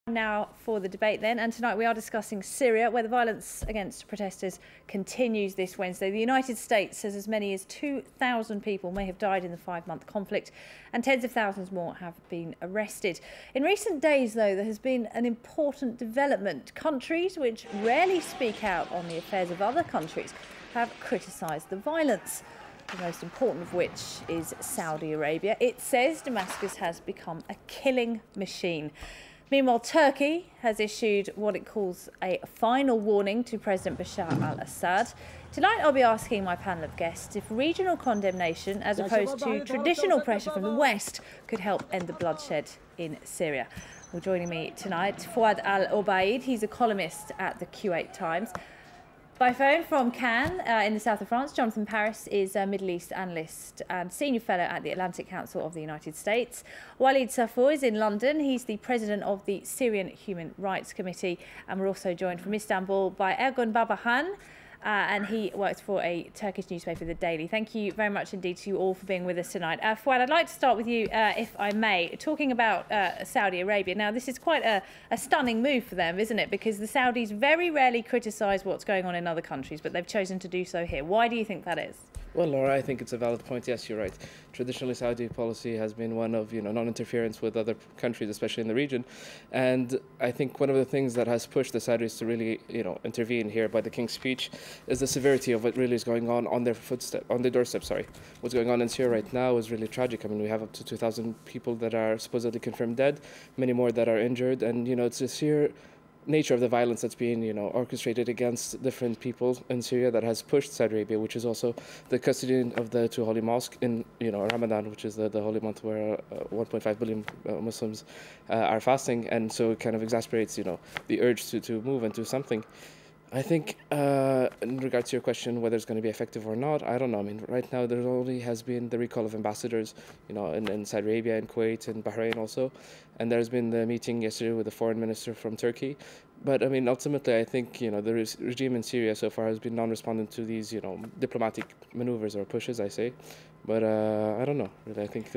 Now for the debate then, and tonight we are discussing Syria, where the violence against protesters continues this Wednesday. The United States says as many as 2,000 people may have died in the 5-month conflict and tens of thousands more have been arrested. In recent days, though, there has been an important development. Countries which rarely speak out on the affairs of other countries have criticised the violence, the most important of which is Saudi Arabia. It says Damascus has become a killing machine. Meanwhile, Turkey has issued what it calls a final warning to President Bashar al-Assad. Tonight I'll be asking my panel of guests if regional condemnation, as opposed to traditional pressure from the West, could help end the bloodshed in Syria. Well, joining me tonight, Fouad al-Obaid. He's a columnist at the Kuwait Times. By phone from Cannes in the south of France, Jonathan Paris is a Middle East analyst and senior fellow at the Atlantic Council of the United States. Walid Saffour is in London. He's the president of the Syrian Human Rights Committee. And we're also joined from Istanbul by Ergun Babahan, and he works for a Turkish newspaper, The Daily. Thank you very much indeed to you all for being with us tonight. Fouad, I'd like to start with you, if I may, talking about Saudi Arabia. Now, this is quite a stunning move for them, isn't it? Because the Saudis very rarely criticise what's going on in other countries, but they've chosen to do so here. Why do you think that is? Well, Laura, I think it's a valid point. Yes, you're right. Traditionally, Saudi policy has been one of, non-interference with other countries, especially in the region. And I think one of the things that has pushed the Saudis to really, intervene here by the King's speech is the severity of what really is going on their doorstep. What's going on in Syria right now is really tragic. I mean, we have up to 2,000 people that are supposedly confirmed dead, many more that are injured. And, it's a sheer nature of the violence that's being, orchestrated against different people in Syria that has pushed Saudi Arabia, which is also the custody of the two holy mosques in, Ramadan, which is the holy month where 1.5 billion Muslims are fasting, and so it kind of exasperates, the urge to move and do something. I think in regards to your question, whether it's going to be effective or not, I don't know. I mean, right now there only has been the recall of ambassadors, in Saudi Arabia and Kuwait and Bahrain also. And there's been the meeting yesterday with the foreign minister from Turkey. But I mean, ultimately, I think, the regime in Syria so far has been non-respondent to these, diplomatic maneuvers or pushes, I say. But I don't know, really. I think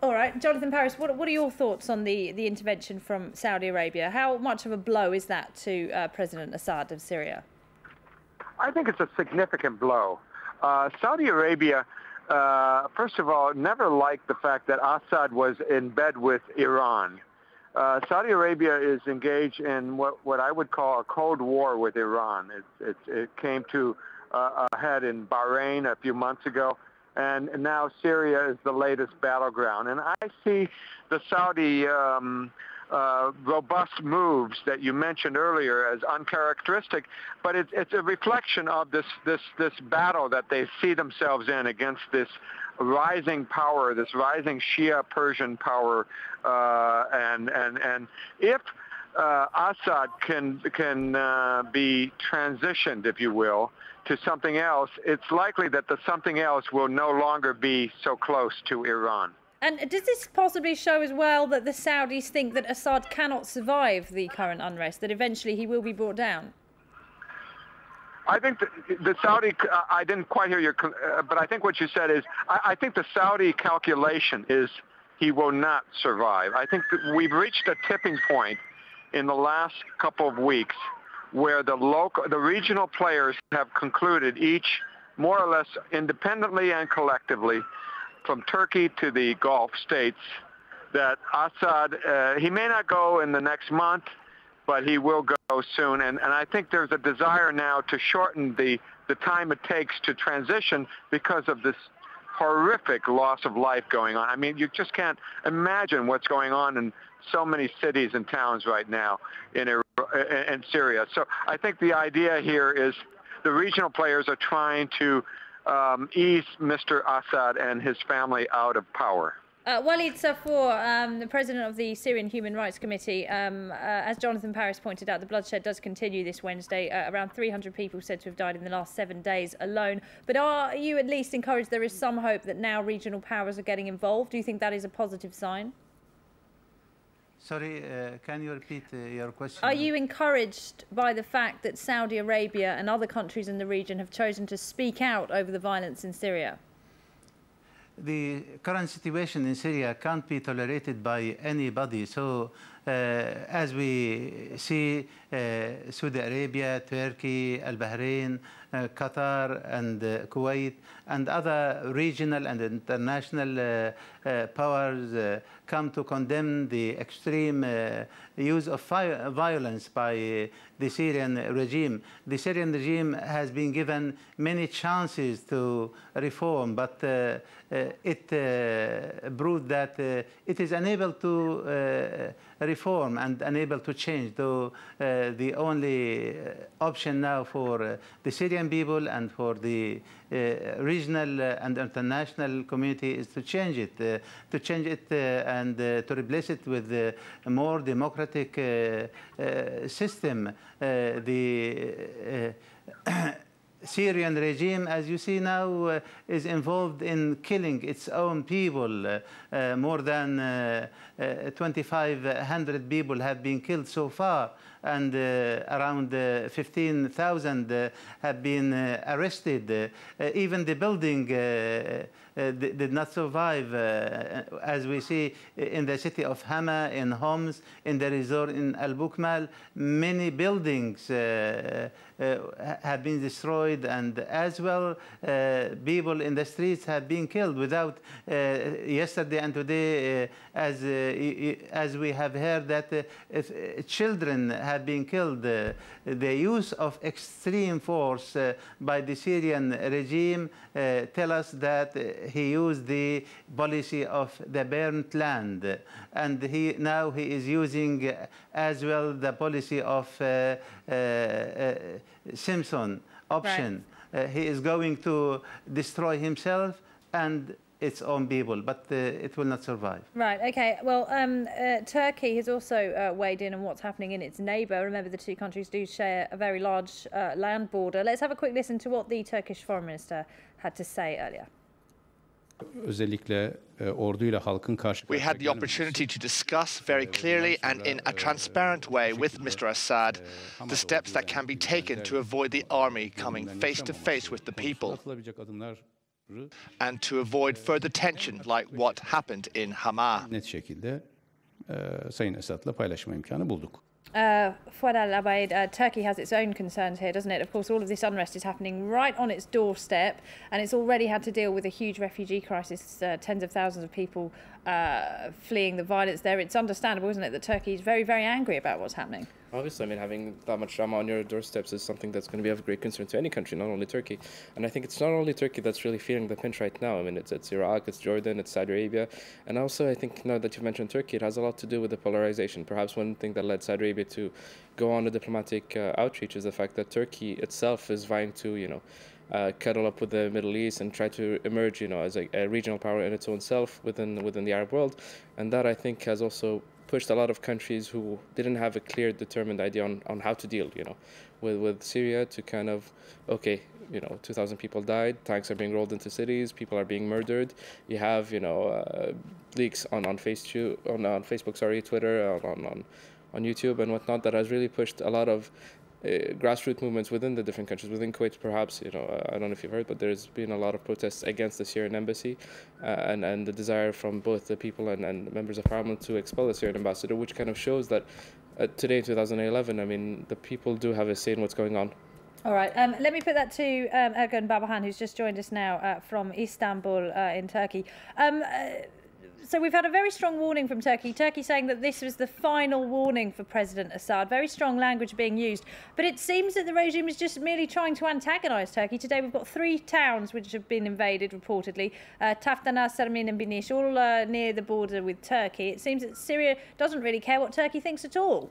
All right, Jonathan Paris, what are your thoughts on the intervention from Saudi Arabia? How much of a blow is that to President Assad of Syria? I think it's a significant blow. Saudi Arabia, first of all, never liked the fact that Assad was in bed with Iran. Saudi Arabia is engaged in what I would call a cold war with Iran. It came to a head in Bahrain a few months ago. And now Syria is the latest battleground. And I see the Saudi robust moves that you mentioned earlier as uncharacteristic, but it's a reflection of this battle that they see themselves in against this rising power, this rising Shia Persian power. And if Assad can be transitioned, if you will, to something else, it's likely that the something else will no longer be so close to Iran. And does this possibly show as well that the Saudis think that Assad cannot survive the current unrest, that eventually he will be brought down? I think the Saudi, I didn't quite hear your, but I think what you said is, I think the Saudi calculation is he will not survive. I think that we've reached a tipping point in the last couple of weeks where the regional players have concluded, each more or less independently and collectively, from Turkey to the Gulf states, that Assad, he may not go in the next month, but he will go soon. And I think there's a desire now to shorten the time it takes to transition because of this horrific loss of life going on. I mean, you just can't imagine what's going on in so many cities and towns right now in Syria. So I think the idea here is the regional players are trying to ease Mr. Assad and his family out of power. Walid Saffour, the president of the Syrian Human Rights Committee, as Jonathan Paris pointed out, the bloodshed does continue this Wednesday. Around 300 people said to have died in the last 7 days alone. But are you at least encouraged there is some hope that now regional powers are getting involved? Do you think that is a positive sign? Sorry, can you repeat your question? Are you encouraged by the fact that Saudi Arabia and other countries in the region have chosen to speak out over the violence in Syria? The current situation in Syria can't be tolerated by anybody. So as we see, Saudi Arabia, Turkey, Al-Bahrain, Qatar and Kuwait and other regional and international powers come to condemn the extreme use of violence by the Syrian regime. The Syrian regime has been given many chances to reform, but it proved that it is unable to reform and unable to change, though the only option now for the Syrian people and for the regional and international community is to change it, and to replace it with a more democratic system. The Syrian regime, as you see now, is involved in killing its own people. More than 2,500 people have been killed so far, and around 15,000 have been arrested. Even the building did not survive, as we see in the city of Hama, in Homs, in the resort in Al-Bukmal. Many buildings have been destroyed, and as well people in the streets have been killed without yesterday and today, as we have heard that children have been killed. The use of extreme force by the Syrian regime tell us that he used the policy of the burnt land, and now he is using as well the policy of Simpson option. Right. He is going to destroy himself and its own people, but it will not survive. Right, okay. Well, Turkey has also weighed in on what's happening in its neighbour. Remember, the two countries do share a very large land border. Let's have a quick listen to what the Turkish Foreign Minister had to say earlier. We had the opportunity to discuss very clearly and in a transparent way with Mr. Assad the steps that can be taken to avoid the army coming face to face with the people and to avoid further tension like what happened in Hama. Fuad al-Abaid, Turkey has its own concerns here, doesn't it? Of course, all of this unrest is happening right on its doorstep, and it's already had to deal with a huge refugee crisis, tens of thousands of people fleeing the violence there. It's understandable, isn't it, that Turkey is very, very angry about what's happening? Obviously, I mean, having that much drama on your doorsteps is something that's going to be of great concern to any country, not only Turkey. And I think it's not only Turkey that's really feeling the pinch right now. I mean, it's Iraq, it's Jordan, it's Saudi Arabia. And also, I think now that you've mentioned Turkey, it has a lot to do with the polarization. Perhaps one thing that led Saudi Arabia to go on a diplomatic outreach is the fact that Turkey itself is vying to, cuddle up with the Middle East and try to emerge, as a regional power in its own self within the Arab world. And that, I think, has also pushed a lot of countries who didn't have a clear, determined idea on how to deal, with Syria to kind of, 2,000 people died, tanks are being rolled into cities, people are being murdered. You have, leaks on Facebook, Twitter, on YouTube and whatnot that has really pushed a lot of grassroots movements within the different countries. Within Kuwait, perhaps, I don't know if you've heard, but there's been a lot of protests against the Syrian embassy and the desire from both the people and members of parliament to expel the Syrian ambassador, which kind of shows that today in 2011, I mean, the people do have a say in what's going on. All right, let me put that to Ergun Babahan, who's just joined us now from Istanbul in Turkey. So we've had a very strong warning from Turkey. Turkey saying that this was the final warning for President Assad. Very strong language being used. But it seems that the regime is just merely trying to antagonise Turkey. Today we've got 3 towns which have been invaded, reportedly. Taftana, Sermin and Binish, all near the border with Turkey. It seems that Syria doesn't really care what Turkey thinks at all.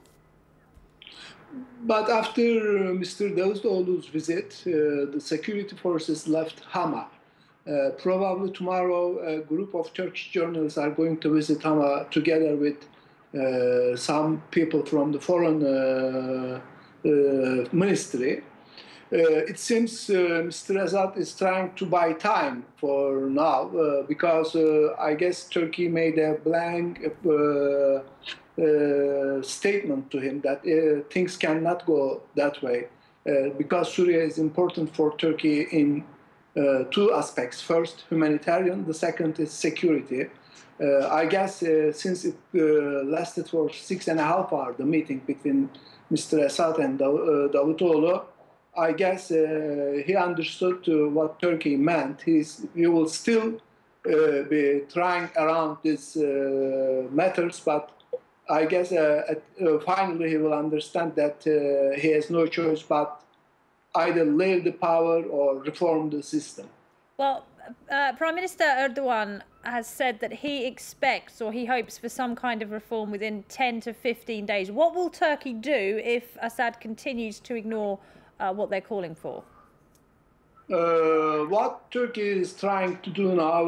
But after Mr. Davutoğlu's visit, the security forces left Hama. Probably tomorrow, a group of Turkish journalists are going to visit Hama together with some people from the foreign ministry. It seems Mr. Assad is trying to buy time for now because I guess Turkey made a blank statement to him that things cannot go that way because Syria is important for Turkey in two aspects. First, humanitarian. The second is security. I guess since it lasted for 6.5 hours, the meeting between Mr. Assad and Davutoglu, I guess he understood what Turkey meant. He will still be trying around these matters, but I guess finally he will understand that he has no choice but either leave the power or reform the system. Well, Prime Minister Erdogan has said that he expects or he hopes for some kind of reform within 10 to 15 days. What will Turkey do if Assad continues to ignore what they're calling for? What Turkey is trying to do now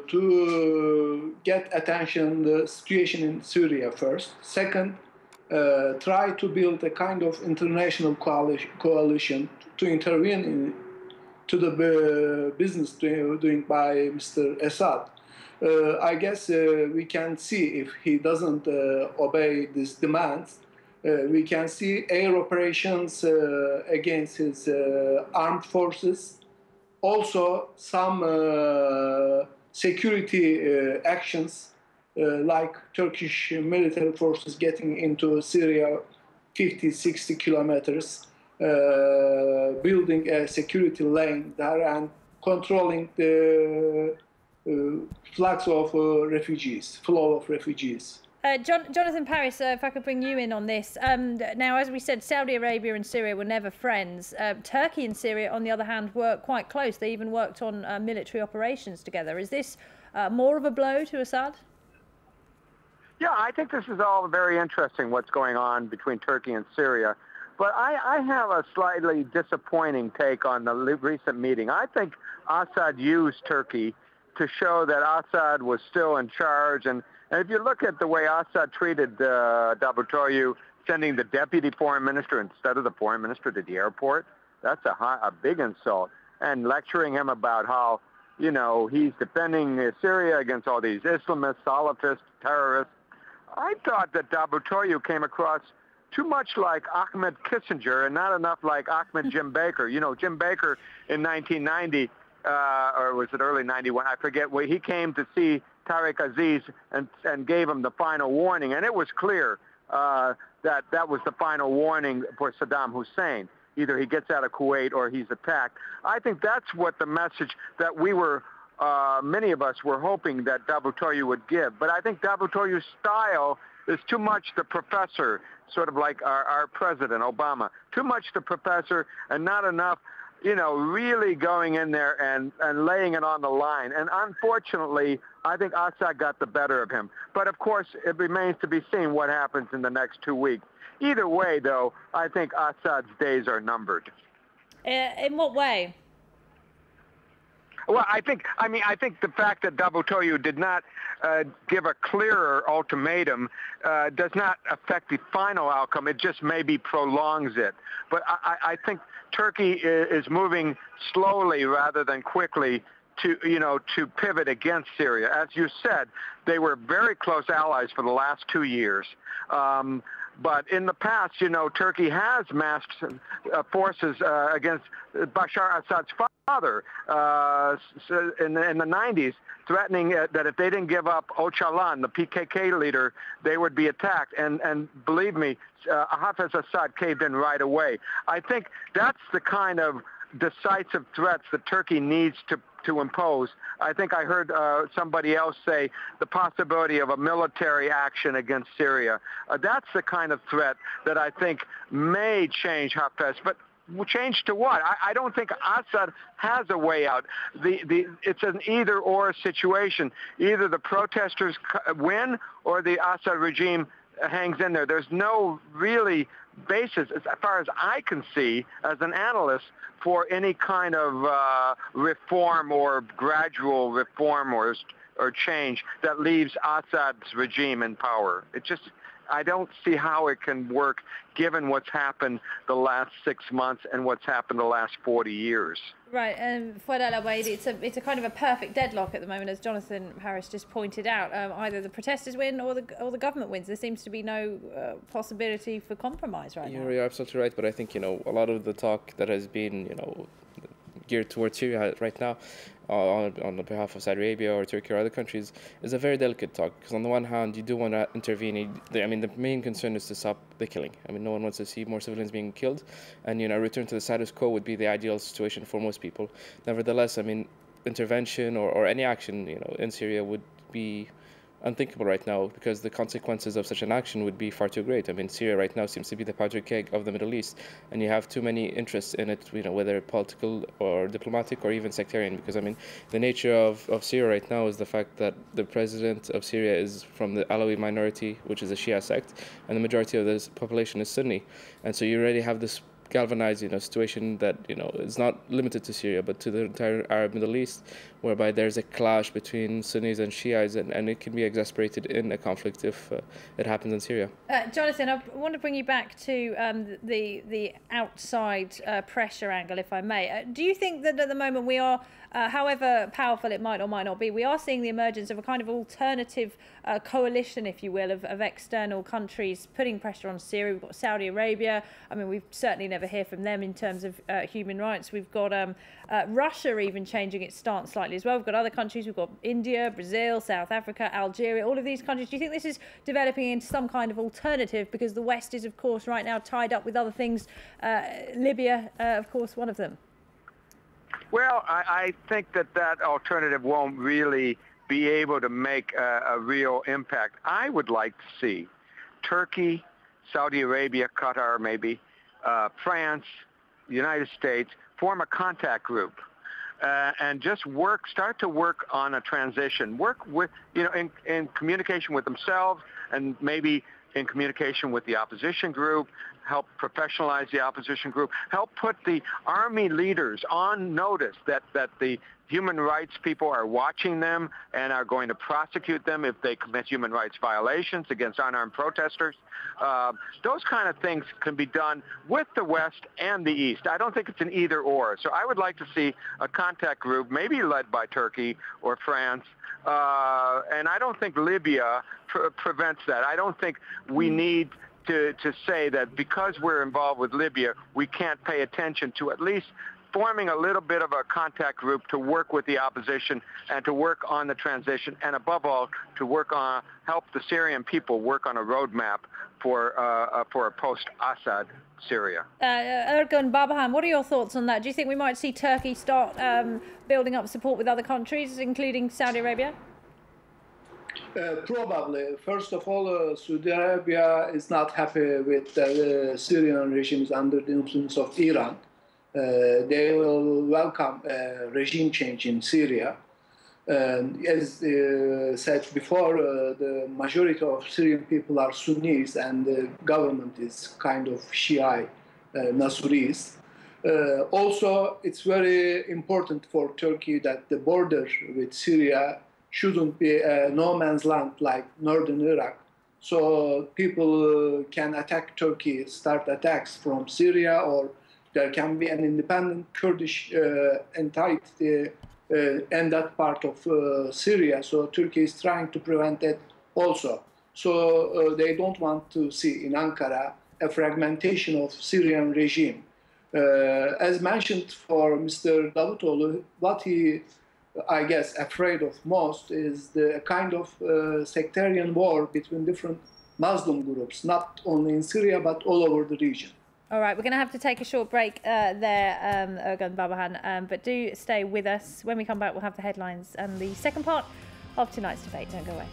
to get attention, the situation in Syria first. Second, try to build a kind of international coalition to intervene to the business doing by Mr. Assad. I guess we can see if he doesn't obey these demands. We can see air operations against his armed forces. Also, some security actions like Turkish military forces getting into Syria 50, 60 kilometers, building a security lane there and controlling the flow of refugees. Jonathan Paris, if I could bring you in on this. Now, as we said, Saudi Arabia and Syria were never friends. Turkey and Syria, on the other hand, were quite close. They even worked on military operations together. Is this more of a blow to Assad? Yeah, I think this is all very interesting, what's going on between Turkey and Syria. But I have a slightly disappointing take on the recent meeting. I think Assad used Turkey to show that Assad was still in charge. And if you look at the way Assad treated Davutoglu, sending the deputy foreign minister instead of the foreign minister to the airport, that's a big insult. And lecturing him about how, you know, he's defending Syria against all these Islamists, Salafists, terrorists. I thought that Davutoglu came across too much like Ahmed Kissinger and not enough like Ahmed Jim Baker. You know, Jim Baker in 1990, or was it early 91, I forget, where he came to see Tariq Aziz and gave him the final warning. And it was clear that was the final warning for Saddam Hussein. Either he gets out of Kuwait or he's attacked. I think that's what the message that we were, many of us were hoping that Davutoglu would give. But I think Davutoglu's style is too much the professor, sort of like our president, Obama. Too much the professor and not enough, you know, really going in there and laying it on the line. And unfortunately, I think Assad got the better of him. But of course, it remains to be seen what happens in the next 2 weeks. Either way, though, I think Assad's days are numbered. In what way? Well, I think the fact that Davutoglu did not give a clearer ultimatum does not affect the final outcome. It just maybe prolongs it. But I think Turkey is moving slowly rather than quickly to pivot against Syria. As you said, they were very close allies for the last 2 years. But in the past, you know, Turkey has massed forces against Bashar Assad's father in the 90s, threatening that if they didn't give up Öcalan, the PKK leader, they would be attacked. And believe me, Hafez Assad caved in right away. I think that's the kind of decisive threats that Turkey needs to impose. I think I heard somebody else say the possibility of a military action against Syria. That's the kind of threat that I think may change Hafez. But change to what? I don't think Assad has a way out. It's an either-or situation. Either the protesters win or the Assad regime hangs in there. There's no really basis, as far as I can see, as an analyst, for any kind of reform or gradual reform or change that leaves Assad's regime in power. I don't see how it can work given what's happened the last 6 months and what's happened the last 40 years. Right, and Fouad El-Awaidi, it's a kind of a perfect deadlock at the moment, as Jonathan Harris just pointed out. Either the protesters win or the government wins. There seems to be no possibility for compromise right now. You're absolutely right, but I think, you know, a lot of the talk that has been, you know, geared towards Syria right now, on the behalf of Saudi Arabia or Turkey or other countries, is a very delicate talk. Because on the one hand, you do want to intervene. I mean, the main concern is to stop the killing. I mean, no one wants to see more civilians being killed, and a return to the status quo would be the ideal situation for most people. Nevertheless, I mean, intervention or any action, in Syria would be unthinkable right now, because the consequences of such an action would be far too great. I mean, Syria right now seems to be the powder keg of the Middle East, and you have too many interests in it, whether political or diplomatic or even sectarian, because I mean, the nature of Syria right now is the fact that the president of Syria is from the Alawi minority, which is a Shia sect, and the majority of the population is Sunni. And so you already have this galvanized, situation that, is not limited to Syria, but to the entire Arab Middle East, whereby there's a clash between Sunnis and Shiites, and it can be exasperated in a conflict if it happens in Syria. Jonathan, I want to bring you back to the outside pressure angle, if I may. Do you think that at the moment we are, however powerful it might or might not be, we are seeing the emergence of a kind of alternative coalition, if you will, of external countries putting pressure on Syria? We've got Saudi Arabia. I mean, we've certainly never hear from them in terms of human rights. We've got Russia even changing its stance slightly as well. We've got other countries. We've got India, Brazil, South Africa, Algeria, all of these countries. Do you think this is developing into some kind of alternative? Because the West is, of course, right now tied up with other things. Libya, of course, one of them. Well, I think that alternative won't really be able to make a real impact. I would like to see Turkey, Saudi Arabia, Qatar maybe, France, the United States form a contact group and just start to work on a transition. Work with, in communication with themselves and maybe in communication with the opposition group, help professionalize the opposition group, help put the army leaders on notice that the human rights people are watching them and are going to prosecute them if they commit human rights violations against unarmed protesters. Those kind of things can be done with the West and the East. I don't think it's an either or. So I would like to see a contact group, maybe led by Turkey or France. And I don't think Libya prevents that. I don't think we need to say that because we're involved with Libya, we can't pay attention to at least forming a little bit of a contact group to work with the opposition and to work on the transition, and above all, to help the Syrian people work on a roadmap for a post-Assad Syria. Ergun Babahan, what are your thoughts on that? Do you think we might see Turkey start building up support with other countries, including Saudi Arabia? Probably. First of all, Saudi Arabia is not happy with the Syrian regimes under the influence of Iran. They will welcome a regime change in Syria. As said before, the majority of Syrian people are Sunnis, and the government is kind of Shia Nasseris. Also, it's very important for Turkey that the border with Syria shouldn't be a no man's land like northern Iraq. So people can attack Turkey, start attacks from Syria, or there can be an independent Kurdish entity in that part of Syria. So Turkey is trying to prevent that also. So they don't want to see in Ankara a fragmentation of Syrian regime. As mentioned for Mr. Davutoglu, what he, I guess, afraid of most is the kind of sectarian war between different Muslim groups, not only in Syria, but all over the region. All right, we're going to have to take a short break there, Ergun Babahan, but do stay with us. When we come back, we'll have the headlines and the second part of tonight's debate. Don't go away.